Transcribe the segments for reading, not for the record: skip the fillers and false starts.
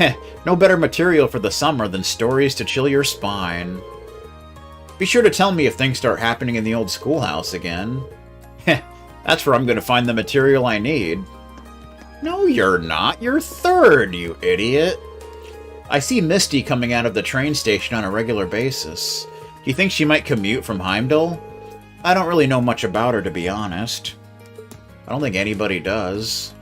Heh, no better material for the summer than stories to chill your spine. Be sure to tell me if things start happening in the old schoolhouse again. Heh, that's where I'm going to find the material I need. No, you're not. You're third, you idiot. I see Misty coming out of the train station on a regular basis. Do you think she might commute from Heimdall? I don't really know much about her, to be honest. I don't think anybody does.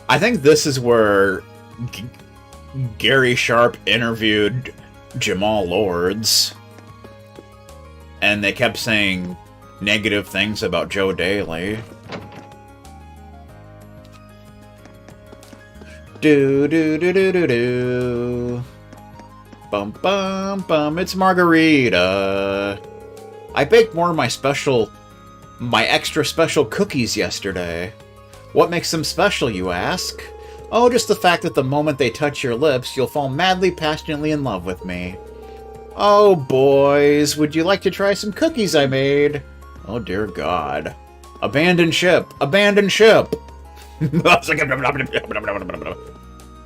I think this is where Gary Sharp interviewed Jamal Lords, and they kept saying negative things about Joe Daly. Do do do do do do. Bum bum bum. It's Margarita. I baked more of my extra special cookies yesterday. What makes them special, you ask? Oh, just the fact that the moment they touch your lips, you'll fall madly, passionately in love with me. Oh, boys, would you like to try some cookies I made? Oh, dear God. Abandon ship! Abandon ship!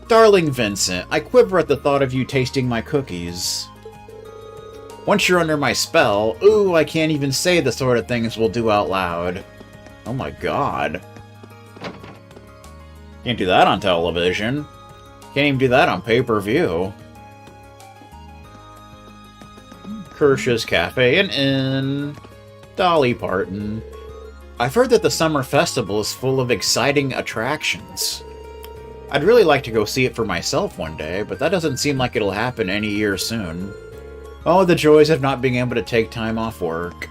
Darling Vincent, I quiver at the thought of you tasting my cookies. Once you're under my spell, ooh, I can't even say the sort of things we'll do out loud. Oh my God. Can't do that on television. Can't even do that on pay-per-view. Kirsch's Cafe and Inn. Dolly Parton. I've heard that the summer festival is full of exciting attractions. I'd really like to go see it for myself one day, but that doesn't seem like it'll happen any year soon. Oh, the joys of not being able to take time off work.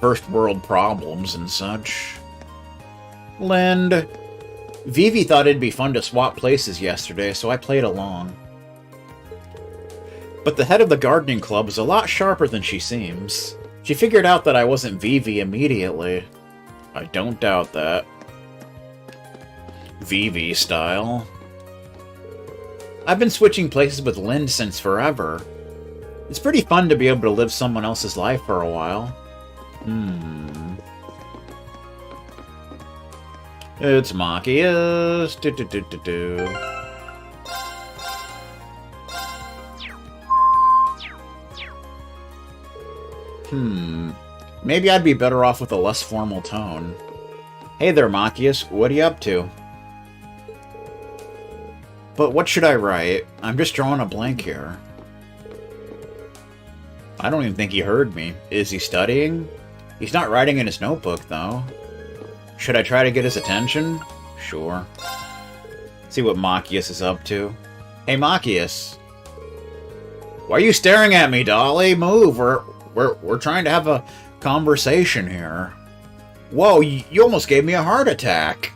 First world problems and such. Lind. Vivi thought it'd be fun to swap places yesterday, so I played along. But the head of the gardening club is a lot sharper than she seems. She figured out that I wasn't Vivi immediately. I don't doubt that. Vivi style. I've been switching places with Lind since forever. It's pretty fun to be able to live someone else's life for a while. It's Machias. Maybe I'd be better off with a less formal tone. Hey there, Machias. What are you up to? But what should I write? I'm just drawing a blank here. I don't even think he heard me. Is he studying? He's not writing in his notebook, though. Should I try to get his attention? Sure. See what Machias is up to. Hey, Machias. Why are you staring at me, Dolly? Move. We're trying to have a conversation here. Whoa, you almost gave me a heart attack.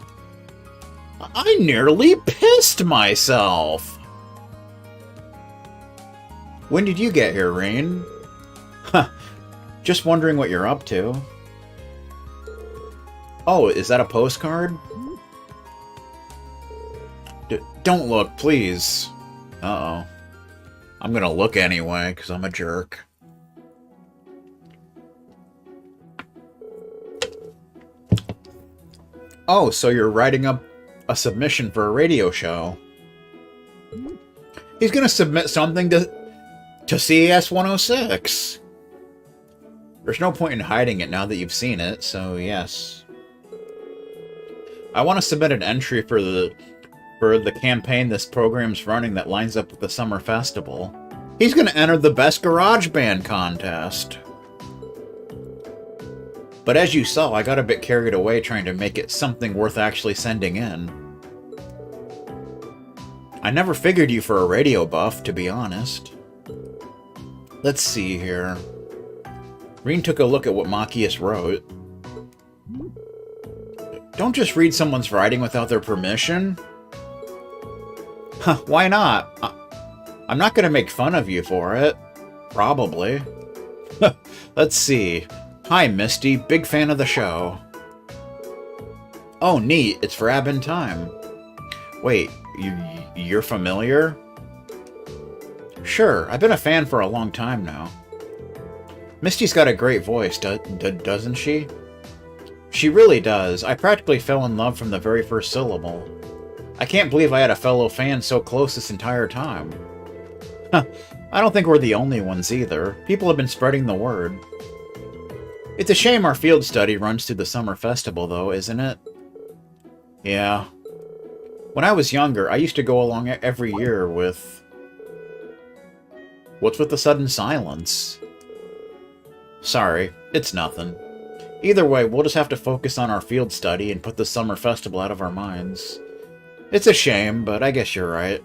I nearly pissed myself. When did you get here, Rain? Huh. Just wondering what you're up to. Oh, is that a postcard? Don't look, please. Uh-oh. I'm gonna look anyway, because I'm a jerk. Oh, so you're writing up a submission for a radio show. He's gonna submit something to CES 106. There's no point in hiding it now that you've seen it, so yes. I want to submit an entry for the campaign this program's running that lines up with the summer festival. He's gonna enter the Best Garage Band contest. But as you saw, I got a bit carried away trying to make it something worth actually sending in. I never figured you for a radio buff, to be honest. Let's see here. Reen took a look at what Machias wrote. Don't just read someone's writing without their permission. Huh, why not? I'm not gonna make fun of you for it. Probably. Let's see. Hi, Misty. Big fan of the show. Oh, neat. It's for Ab in Time. Wait, you're familiar? Sure. I've been a fan for a long time now. Misty's got a great voice, doesn't she? She really does. I practically fell in love from the very first syllable. I can't believe I had a fellow fan so close this entire time. Huh. I don't think we're the only ones either. People have been spreading the word. It's a shame our field study runs through the summer festival, though, isn't it? Yeah. When I was younger, I used to go along every year with... What's with the sudden silence? Sorry, it's nothing. Either way, we'll just have to focus on our field study and put the summer festival out of our minds. It's a shame, but I guess you're right.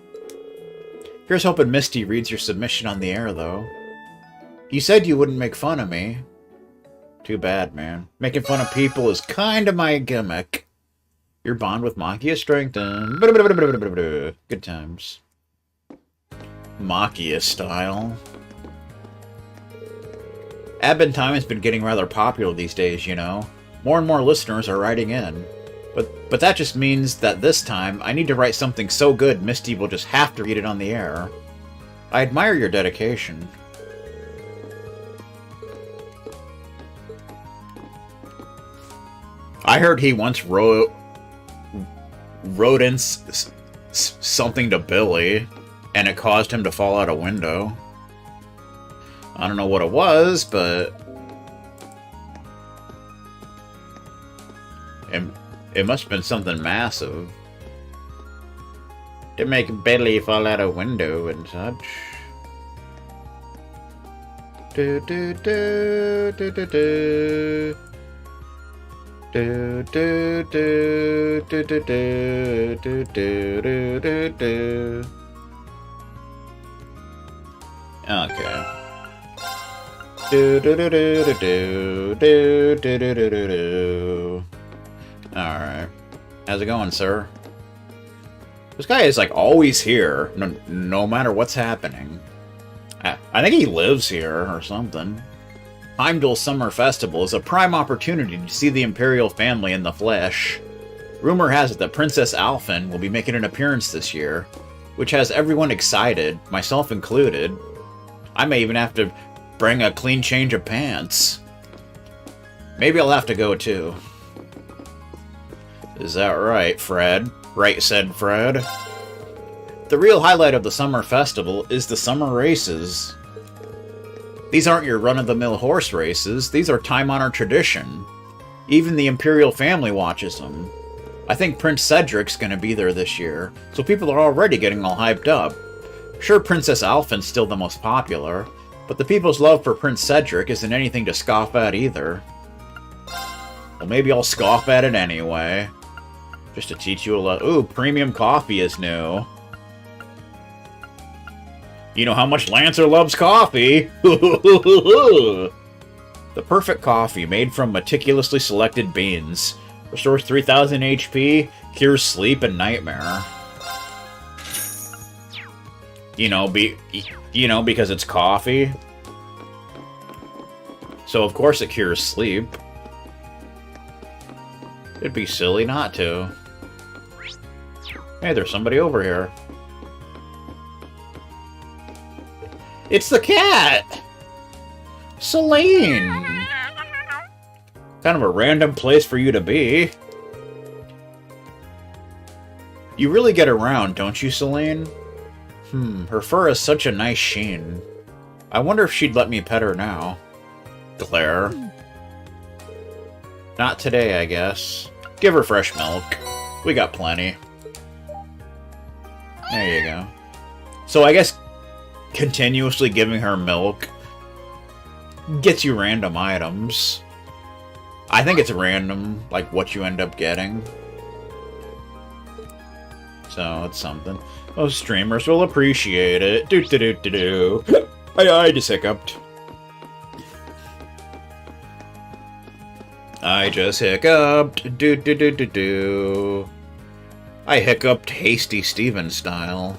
Here's hoping Misty reads your submission on the air, though. You said you wouldn't make fun of me. Too bad, man. Making fun of people is kind of my gimmick. Your bond with Maki is strengthened. Good times. Maki style. Advent Time has been getting rather popular these days, you know. More and more listeners are writing in. But that just means that this time, I need to write something so good Misty will just have to read it on the air. I admire your dedication. I heard he once wrote in something to Billy, and it caused him to fall out a window. I don't know what it was, but... It must have been something massive. To make Billy fall out a window and such. Do do do do do do. Do do do do do do do do do do. Okay. Do do do do do do do do do do do. Alright. How's it going, sir? This guy is, like, always here, no matter what's happening. I think he lives here, or something. Heimdall Summer Festival is a prime opportunity to see the Imperial family in the flesh. Rumor has it that Princess Alphen will be making an appearance this year, which has everyone excited, myself included. I may even have to bring a clean change of pants. Maybe I'll have to go, too. Is that right, Fred? Right, said Fred. The real highlight of the summer festival is the summer races. These aren't your run-of-the-mill horse races, these are time-honored tradition. Even the Imperial family watches them. I think Prince Cedric's gonna be there this year, so people are already getting all hyped up. Sure, Princess Alphen's still the most popular, but the people's love for Prince Cedric isn't anything to scoff at either. Well, maybe I'll scoff at it anyway. Just to teach you a lot. Ooh, premium coffee is new. You know how much Lancer loves coffee! The perfect coffee made from meticulously selected beans. Restores 3000 HP, cures sleep and nightmare. You know, because it's coffee. So of course it cures sleep. It'd be silly not to. Hey, there's somebody over here. It's the cat! Celine! Kind of a random place for you to be. You really get around, don't you, Celine? Her fur is such a nice sheen. I wonder if she'd let me pet her now. Claire. Not today, I guess. Give her fresh milk. We got plenty. There you go. So I guess continuously giving her milk gets you random items. I think it's random, like what you end up getting. So it's something. Most streamers will appreciate it. Do do do do do. I just hiccuped. I just hiccuped. Do do do do do. I hiccuped Hasty Steven style.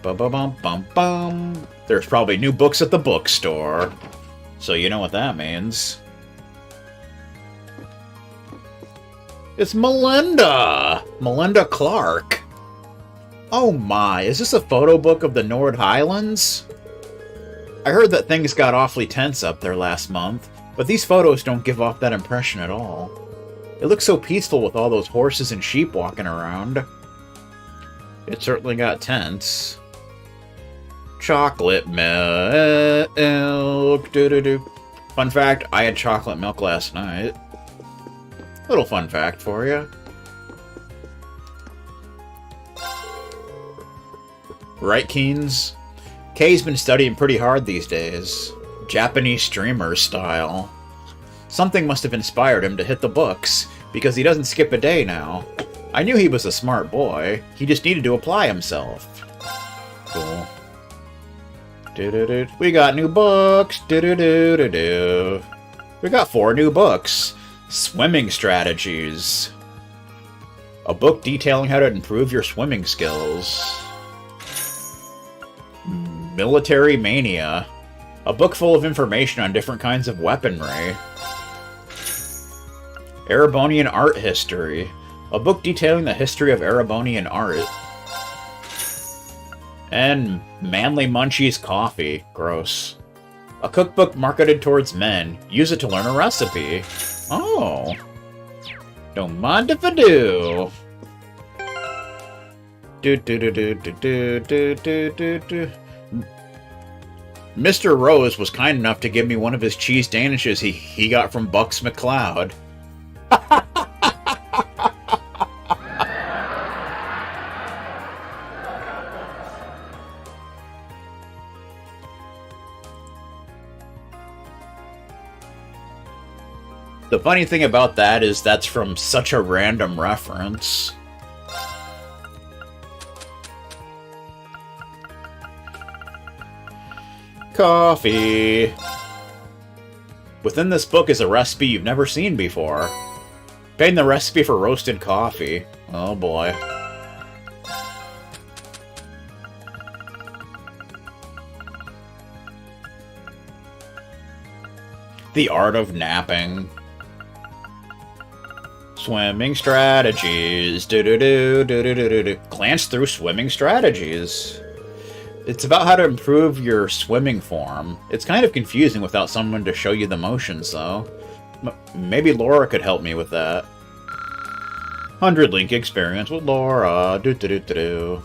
Bum-bum-bum-bum-bum. There's probably new books at the bookstore. So you know what that means. It's Melinda! Melinda Clark. Oh my, is this a photo book of the Nord Highlands? I heard that things got awfully tense up there last month, But these photos don't give off that impression at all. It looks so peaceful with all those horses and sheep walking around. It certainly got tense. Chocolate milk. Doo-doo-doo. Fun fact, I had chocolate milk last night. Little fun fact for you. Right, Keens? Kay's been studying pretty hard these days. Japanese streamer style. Something must have inspired him to hit the books, because he doesn't skip a day now. I knew he was a smart boy. He just needed to apply himself. Cool. Do-do-do. We got new books. Do-do-do-do-do. We got 4 new books. Swimming strategies. A book detailing how to improve your swimming skills. Military Mania. A book full of information on different kinds of weaponry. Erebonian Art History. A book detailing the history of Erebonian art. And Manly Munchies Coffee. Gross. A cookbook marketed towards men. Use it to learn a recipe. Oh. Don't mind if I do. Do-do-do-do-do-do-do-do-do. Mr. Rose was kind enough to give me one of his cheese danishes he got from Bucks McCloud. The funny thing about that is that's from such a random reference. Coffee. Within this book is a recipe you've never seen before. Getting the recipe for roasted coffee. Oh boy. The art of napping. Swimming strategies. Do-do-do-do-do-do-do. Glance through swimming strategies. It's about how to improve your swimming form. It's kind of confusing without someone to show you the motions, though. Maybe Laura could help me with that. 100 link experience with Laura. Do-do-do-do-do.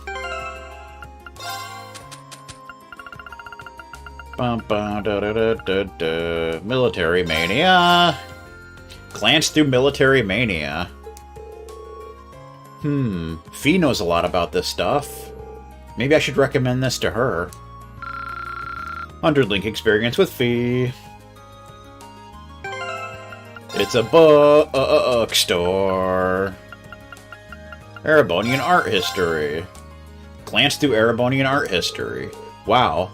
Bum-bum-da-da-da-da-da. Military Mania. Glance through Military Mania. Fee knows a lot about this stuff. Maybe I should recommend this to her. 100 link experience with Fee. It's a bookstore. Erebonian art history. Glance through Erebonian art history. Wow.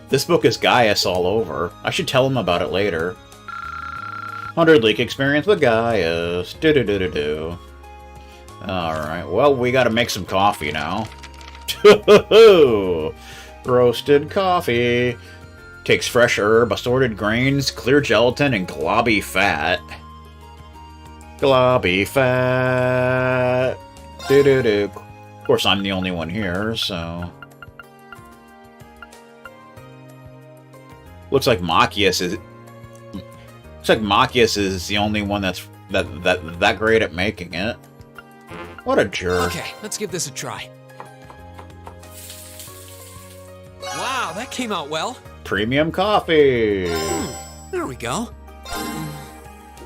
This book is Gaius all over. I should tell him about it later. 100 link experience with Gaius. Do-do-do-do-do. Alright, well, we gotta make some coffee now. Roasted coffee. Takes fresh herb, assorted grains, clear gelatin, and globby fat. Globby fat. Do-do-do. Of course, I'm the only one here, so... Looks like Machias is... Looks like Machias is the only one that's that great at making it. What a jerk. Okay, let's give this a try. Wow, that came out well. Premium coffee. There we go.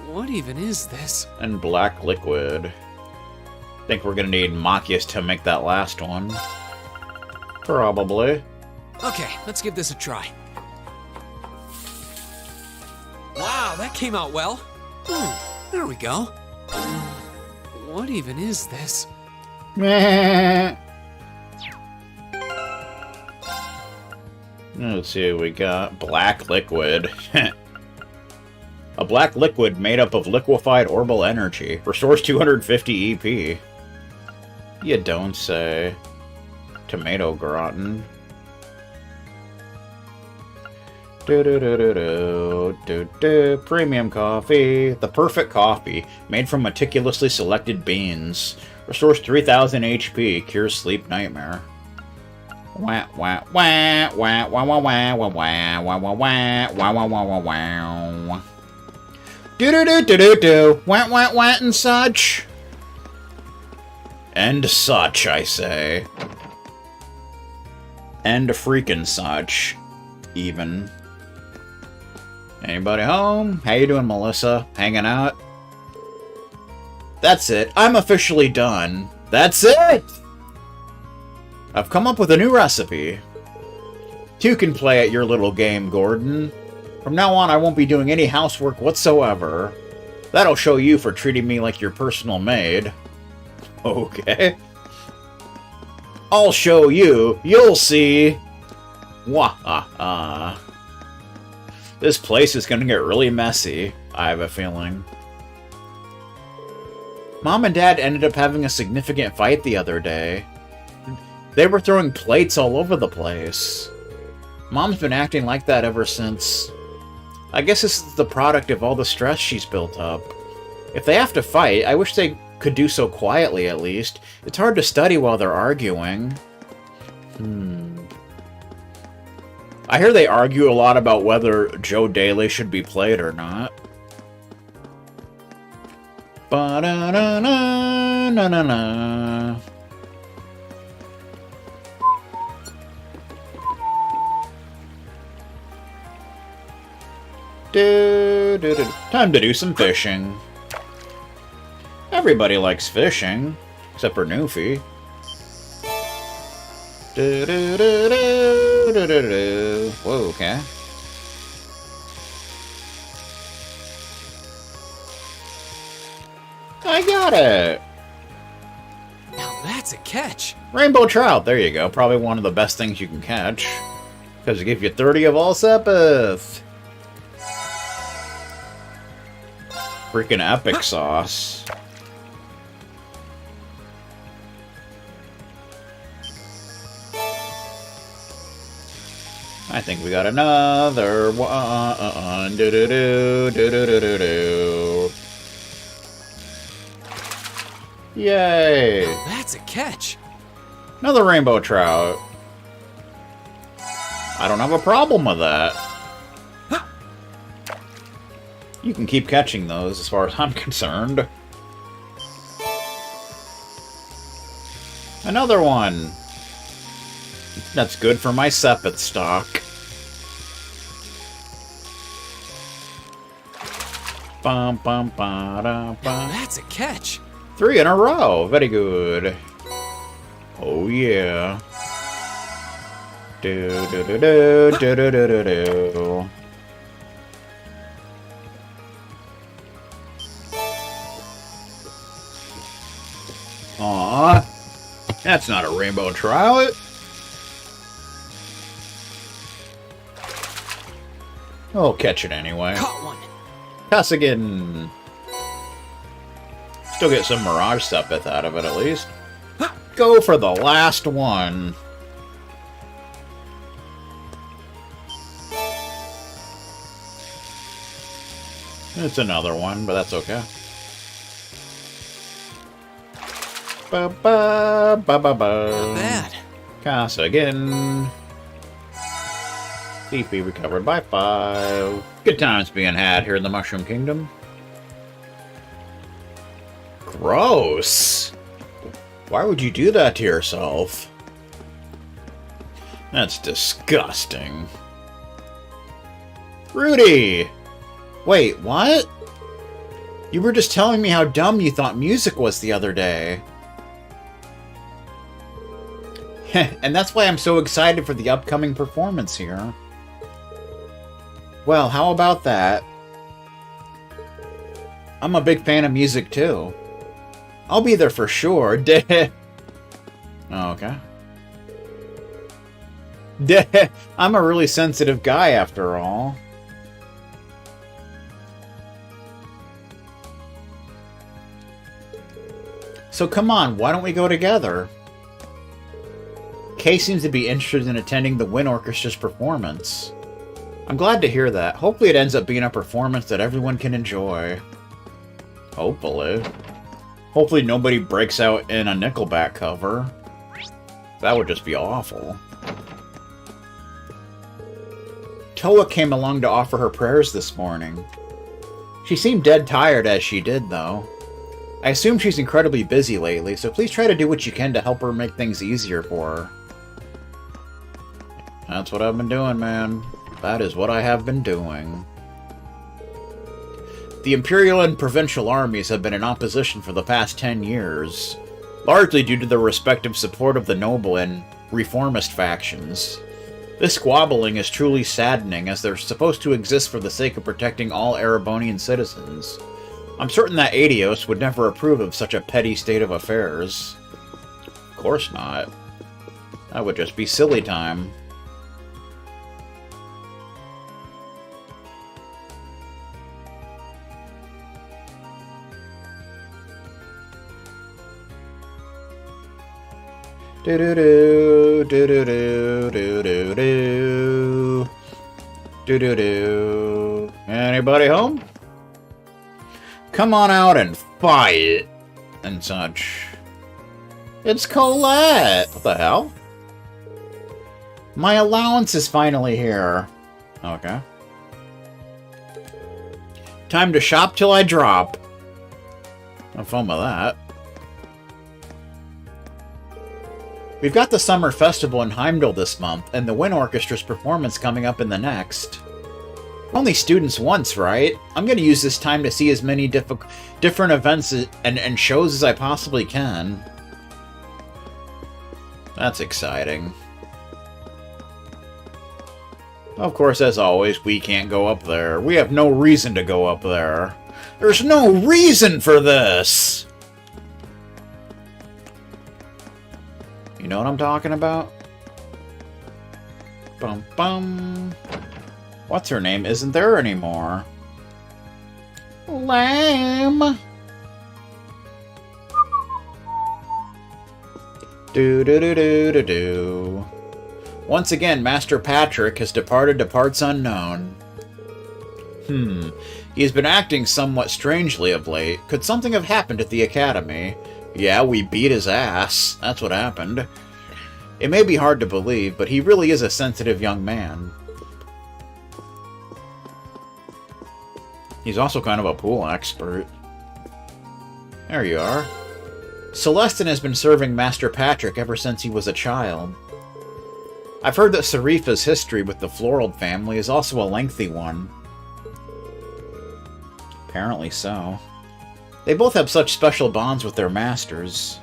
What even is this? And black liquid. Think we're gonna need Machias to make that last one. Probably. Okay, let's give this a try. Wow, that came out well. There we go. What even is this? Let's see what we got. Black liquid. A black liquid made up of liquefied orbital energy. Restores 250 EP. You don't say. Tomato gratin. Do-do-do-do-do. Premium coffee. The perfect coffee. Made from meticulously selected beans. Restores 3000 HP. Cures sleep nightmare. Wah wah wah wah wah wah wah wah wah wah wah wah wah wah wah wah. Do do do do do do. Wah wah wah and such. And such, I say. And freaking such. Even. Anybody home? How you doing, Melissa? Hanging out? That's it. I'm officially done. That's it! I've come up with a new recipe. Two can play at your little game, Gordon. From now on, I won't be doing any housework whatsoever. That'll show you for treating me like your personal maid. Okay. I'll show you. You'll see. Wah-ha-ha. This place is gonna get really messy, I have a feeling. Mom and Dad ended up having a significant fight the other day. They were throwing plates all over the place. Mom's been acting like that ever since. I guess this is the product of all the stress she's built up. If they have to fight, I wish they could do so quietly at least. It's hard to study while they're arguing. I hear they argue a lot about whether Joe Daly should be played or not. Ba-da-da-da-na-na-na. Time to do some fishing. Everybody likes fishing, except for Newfie. Whoa, okay. I got it! Now that's a catch. Rainbow trout, there you go. Probably one of the best things you can catch. Because it gives you 30 of all sepith. Freaking epic sauce. I think we got another one. Do-do-do. Yay! That's a catch. Another rainbow trout. I don't have a problem with that. You can keep catching those as far as I'm concerned. Another one. That's good for my sepith stock. Bum, bum, ba, da, bum. That's a catch. 3 in a row. Very good. Oh yeah. Do do do do do do do do do. Aw, that's not a rainbow trout. Oh, catch it anyway. Caught one. Pass again. Still get some Mirage Sepith out of it, at least. Go for the last one. It's another one, but that's okay. Ba-ba-ba-ba-ba. Not bad. Cast again. CP recovered by 5. Good times being had here in the Mushroom Kingdom. Gross. Why would you do that to yourself? That's disgusting. Rudy! Wait, what? You were just telling me how dumb you thought music was the other day. And that's why I'm so excited for the upcoming performance here. Well, how about that? I'm a big fan of music, too. I'll be there for sure. Oh, okay. I'm a really sensitive guy, after all. So come on, why don't we go together? Kay seems to be interested in attending the Wind Orchestra's performance. I'm glad to hear that. Hopefully it ends up being a performance that everyone can enjoy. Hopefully. Hopefully nobody breaks out in a Nickelback cover. That would just be awful. Toa came along to offer her prayers this morning. She seemed dead tired as she did, though. I assume she's incredibly busy lately, so please try to do what you can to help her make things easier for her. That's what I've been doing, man. That is what I have been doing. The Imperial and Provincial armies have been in opposition for the past 10 years, largely due to the respective support of the noble and reformist factions. This squabbling is truly saddening, as they're supposed to exist for the sake of protecting all Erebonian citizens. I'm certain that Adios would never approve of such a petty state of affairs. Of course not. That would just be silly time. Do do do do do do do do do do do do. Anybody home? Come on out and fight and such. It's Colette. What the hell? My allowance is finally here. Okay. Time to shop till I drop. Have fun with that. We've got the Summer Festival in Heimdall this month, and the Wind Orchestra's performance coming up in the next. Only students once, right? I'm going to use this time to see as many different events and shows as I possibly can. That's exciting. Of course, as always, we can't go up there. We have no reason to go up there. There's no reason for this! You know what I'm talking about? Bum bum. What's her name isn't there anymore? Lamb. Do do do do do do. Once again, Master Patrick has departed to parts unknown. He's been acting somewhat strangely of late. Could something have happened at the academy? Yeah, we beat his ass. That's what happened. It may be hard to believe, but he really is a sensitive young man. He's also kind of a pool expert. There you are. Celestin has been serving Master Patrick ever since he was a child. I've heard that Sarifa's history with the Floral family is also a lengthy one. Apparently so. They both have such special bonds with their masters.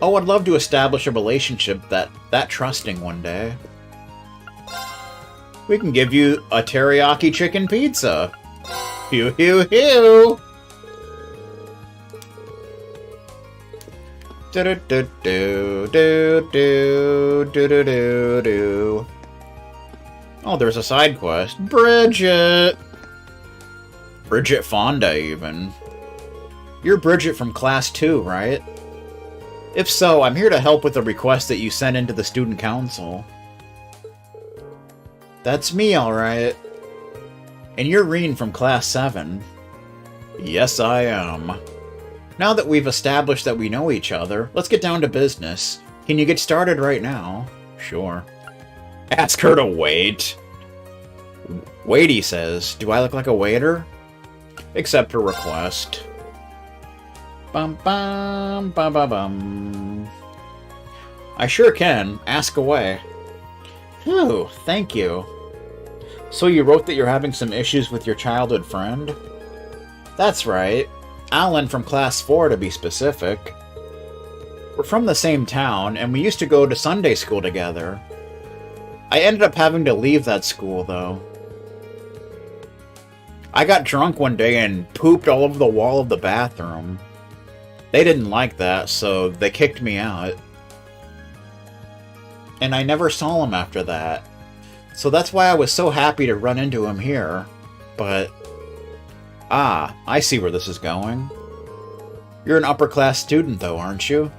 Oh, I'd love to establish a relationship that trusting one day. We can give you a teriyaki chicken pizza. Hew, hew, hew! Do do do do do do do do do do. Oh, there's a side quest. Bridget! Bridget Fonda, even. You're Bridget from Class 2, right? If so, I'm here to help with a request that you sent into the Student Council. That's me, alright. And you're Reen from Class 7. Yes, I am. Now that we've established that we know each other, let's get down to business. Can you get started right now? Sure. Ask her to wait. Wait, he says. Do I look like a waiter? Accept her request. Bum bum bum bum bum. I sure can. Ask away. Phew, thank you. So you wrote that you're having some issues with your childhood friend? That's right. Alan from Class 4, to be specific. We're from the same town, and we used to go to Sunday school together. I ended up having to leave that school, though. I got drunk one day and pooped all over the wall of the bathroom. They didn't like that, so they kicked me out. And I never saw him after that. So that's why I was so happy to run into him here. But... ah, I see where this is going. You're an upper-class student, though, aren't you?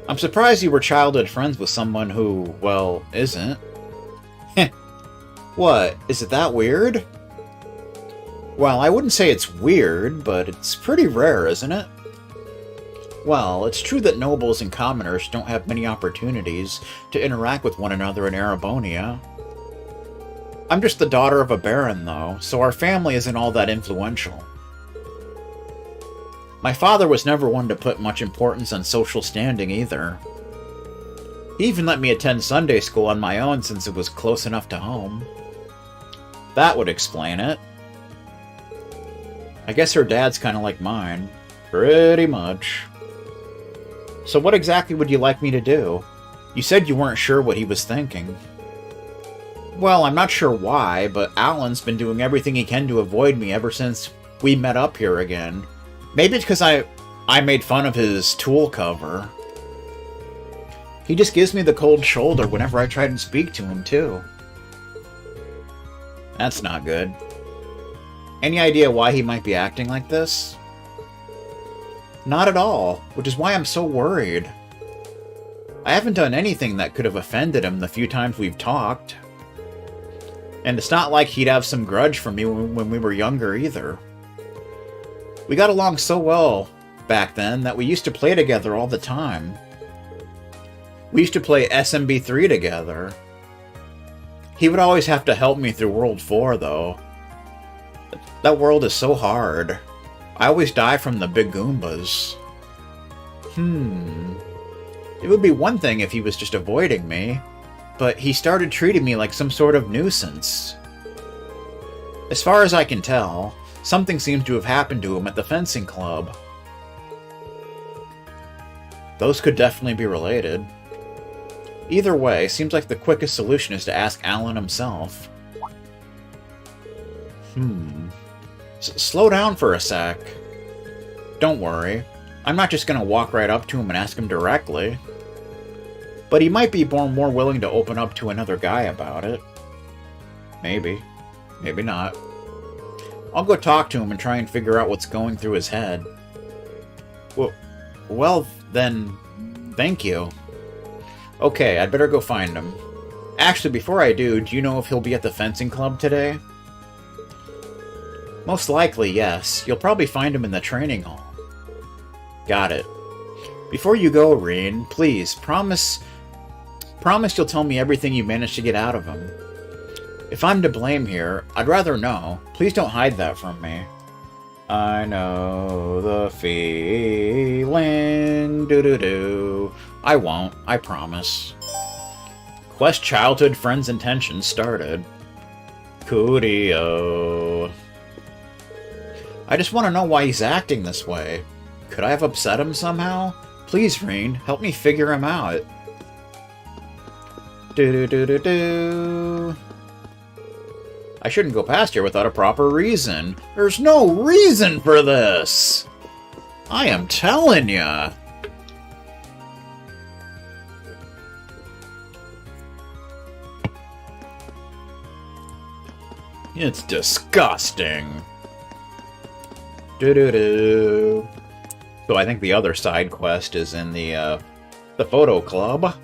I'm surprised you were childhood friends with someone who, well, isn't. Heh. What? Is it that weird? Well, I wouldn't say it's weird, but it's pretty rare, isn't it? Well, it's true that nobles and commoners don't have many opportunities to interact with one another in Erebonia. I'm just the daughter of a baron, though, so our family isn't all that influential. My father was never one to put much importance on social standing either. He even let me attend Sunday school on my own since it was close enough to home. That would explain it. I guess her dad's kind of like mine. Pretty much. So what exactly would you like me to do? You said you weren't sure what he was thinking. Well, I'm not sure why, but Alan's been doing everything he can to avoid me ever since we met up here again. Maybe it's because I made fun of his tool cover. He just gives me the cold shoulder whenever I try to speak to him, too. That's not good. Any idea why he might be acting like this? Not at all, which is why I'm so worried. I haven't done anything that could have offended him the few times we've talked. And it's not like he'd have some grudge from me when we were younger, either. We got along so well back then that we used to play together all the time. We used to play SMB3 together. He would always have to help me through World 4, though. That world is so hard. I always die from the big Goombas. It would be one thing if he was just avoiding me, but he started treating me like some sort of nuisance. As far as I can tell, something seems to have happened to him at the fencing club. Those could definitely be related. Either way, seems like the quickest solution is to ask Alan himself. Slow down for a sec. Don't worry. I'm not just gonna walk right up to him and ask him directly. But he might be more willing to open up to another guy about it. Maybe. Maybe not. I'll go talk to him and try and figure out what's going through his head. Well, then, thank you. Okay, I'd better go find him. Actually, before I do you know if he'll be at the fencing club today? Most likely, yes. You'll probably find him in the training hall. Got it. Before you go, Reen, please, promise you'll tell me everything you managed to get out of him. If I'm to blame here, I'd rather know. Please don't hide that from me. I know the feeling, doo-doo-doo. I won't, I promise. Quest childhood friends' intentions started. Coolio. I just want to know why he's acting this way. Could I have upset him somehow? Please, Reen, help me figure him out. Do-do-do-do-do. I shouldn't go past here without a proper reason. There's no reason for this! I am telling ya! It's disgusting. Do-do-do. So I think the other side quest is in the photo club.